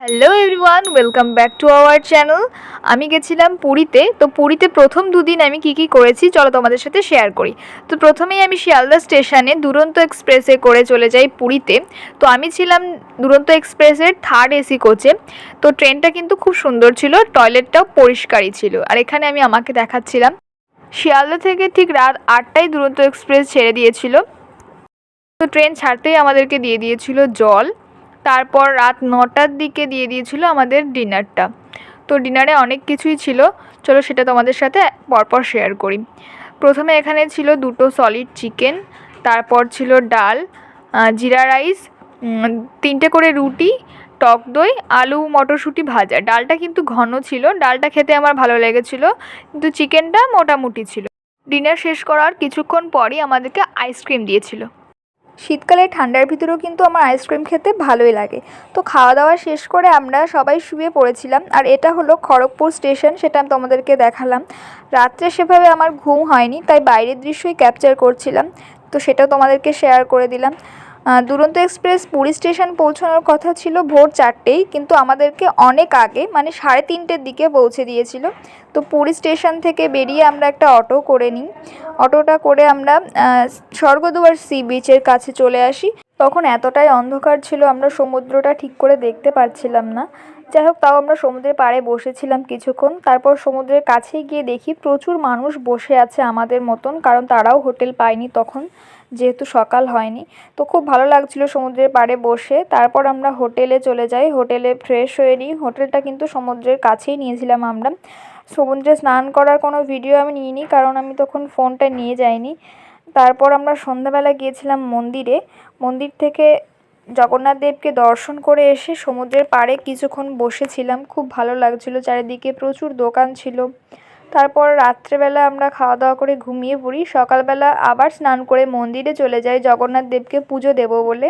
Hello everyone, welcome back to our channel. আমি গেছিলাম পুরীতে। তো পুরীতে প্রথম দুদিন আমি কি করেছি চলো তোমাদের সাথে শেয়ার করি। তো প্রথমেই আমি শিয়ালদা স্টেশনে দুরন্ত এক্সপ্রেসে করে চলে যাই পুরীতে। তো আমি ছিলাম দুরন্ত এক্সপ্রেসের থার্ড এসি কোচে। তো ট্রেনটা কিন্তু খুব সুন্দর ছিল, টয়লেটটাও পরিষ্কারই ছিল। আর এখানে আমি আমাকে দেখাচ্ছিলাম। শিয়ালদা থেকে ঠিক রাত 8টায় দুরন্ত এক্সপ্রেস ছেড়ে দিয়েছিল। তো ট্রেন ছাড়তেই আমাদেরকে দিয়ে দিয়েছিল জল। তারপর রাত 9টার দিকে দিয়ে দিয়েছিল আমাদের ডিনারটা। তো ডিনারে অনেক কিছুই ছিল, চলো সেটা তোমাদের সাথে পরপর শেয়ার করি। প্রথমে এখানে ছিল দুটো সলিড চিকেন, তারপর ছিল ডাল, জিরা রাইস, 3টে করে রুটি, টক দই, আলু মটরশুঁটি ভাজা। ডালটা কিন্তু ঘন ছিল, ডালটা খেতে আমার ভালো লেগেছিলো, কিন্তু চিকেনটা মোটামুটি ছিল। ডিনার শেষ করার কিছুক্ষণ পরই আমাদেরকে আইসক্রিম দিয়েছিল। শীতকালে ঠান্ডার ভিতরেও কিন্তু আমার আইসক্রিম খেতে ভালোই লাগে। তো খাওয়া দাওয়া শেষ করে আমরা সবাই শুয়ে পড়েছিলাম। আর এটা হলো খড়গপুর স্টেশন, সেটা আমি তোমাদেরকে দেখালাম। রাত্রে সেভাবে আমার ঘুম হয়নি, তাই বাইরের দৃশ্যই ক্যাপচার করছিলাম। তো সেটাও তোমাদেরকে শেয়ার করে দিলাম। দুরন্ত এক্সপ্রেস পুরী স্টেশন পৌঁছানোর কথা ছিল ভোর 4টেই, কিন্তু আমাদেরকে অনেক আগে মানে 3:30-র দিকে পৌঁছে দিয়েছিল। তো পুরী স্টেশন থেকে বেরিয়ে আমরা একটা অটো করে নিই। অটোটা করে আমরা স্বর্গদুয়ার সি বিচের কাছে চলে আসি। তখন এতটাই অন্ধকার ছিল, আমরা সমুদ্রটা ঠিক করে দেখতে পারছিলাম না। যাই হোক, তাও আমরা সমুদ্রের পাড়ে বসেছিলাম কিছুক্ষণ। তারপর সমুদ্রের কাছে গিয়ে দেখি প্রচুর মানুষ বসে আছে আমাদের মতন, কারণ তারাও হোটেল পায়নি তখন, যেহেতু সকাল হয়নি। তো খুব ভালো লাগছিল সমুদ্রের পাড়ে বসে। তারপর আমরা হোটেলে চলে যাই, হোটেলে ফ্রেশ হয়ে নিই। হোটেলটা কিন্তু সমুদ্রের কাছেই নিয়েছিলাম আমরা। সমুদ্রে স্নান করার কোনো ভিডিও আমি নিইনি, কারণ আমি তখন ফোনটা নিয়ে যাইনি। তারপর আমরা সন্ধ্যাবেলা গিয়েছিলাম মন্দিরে। মন্দির থেকে জগন্নাথ দেবকে দর্শন করে এসে সমুদ্রের পাড়ে কিছুক্ষণ বসেছিলাম। খুব ভালো লাগছিল, চারিদিকে প্রচুর দোকান ছিল। তারপর রাত্রেবেলা আমরা খাওয়া দাওয়া করে ঘুমিয়ে পড়ি। সকালবেলা আবার স্নান করে মন্দিরে চলে যাই জগন্নাথ দেবকে পুজো দেব বলে।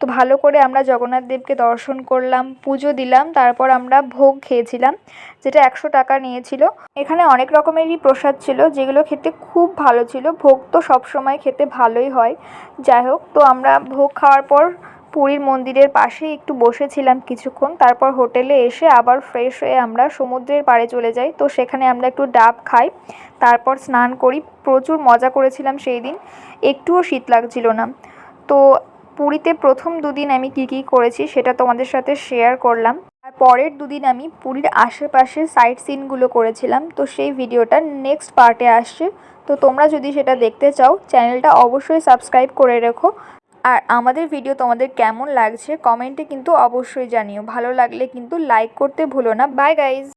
তো ভালো করে আমরা জগন্নাথ দেবকে দর্শন করলাম, পুজো দিলাম। তারপর আমরা ভোগ খেয়েছিলাম, যেটা 100 টাকা নিয়েছিল। এখানে অনেক রকমেরই প্রসাদ ছিল, যেগুলো খেতে খুব ভালো ছিল। ভোগ তো সবসময় খেতে ভালোই হয়। যাই হোক, তো আমরা ভোগ খাওয়ার পর পুরীর মন্দিরের পাশেই একটু বসেছিলাম কিছুক্ষণ। তারপর হোটেলে এসে আবার ফ্রেশ হয়ে আমরা সমুদ্রের পাড়ে চলে যাই। তো সেখানে আমরা একটু ডাব খাই, তারপর স্নান করি। প্রচুর মজা করেছিলাম সেই দিন, একটুও শীত লাগছিল না। তো পুরীতে প্রথম দুদিন আমি কি করেছি সেটা তোমাদের সাথে শেয়ার করলাম। আর পরের দুদিন আমি পুরীর আশেপাশে সাইট সিনগুলো করেছিলাম। তো সেই ভিডিওটা নেক্সট পার্টে আসছে। তো তোমরা যদি সেটা দেখতে চাও, চ্যানেলটা অবশ্যই সাবস্ক্রাইব করে রেখো। আর আমাদের ভিডিও তোমাদের কেমন লাগছে কমেন্টে কিন্তু অবশ্যই জানিও। ভালো লাগলে কিন্তু লাইক করতে ভুলো না। By guys.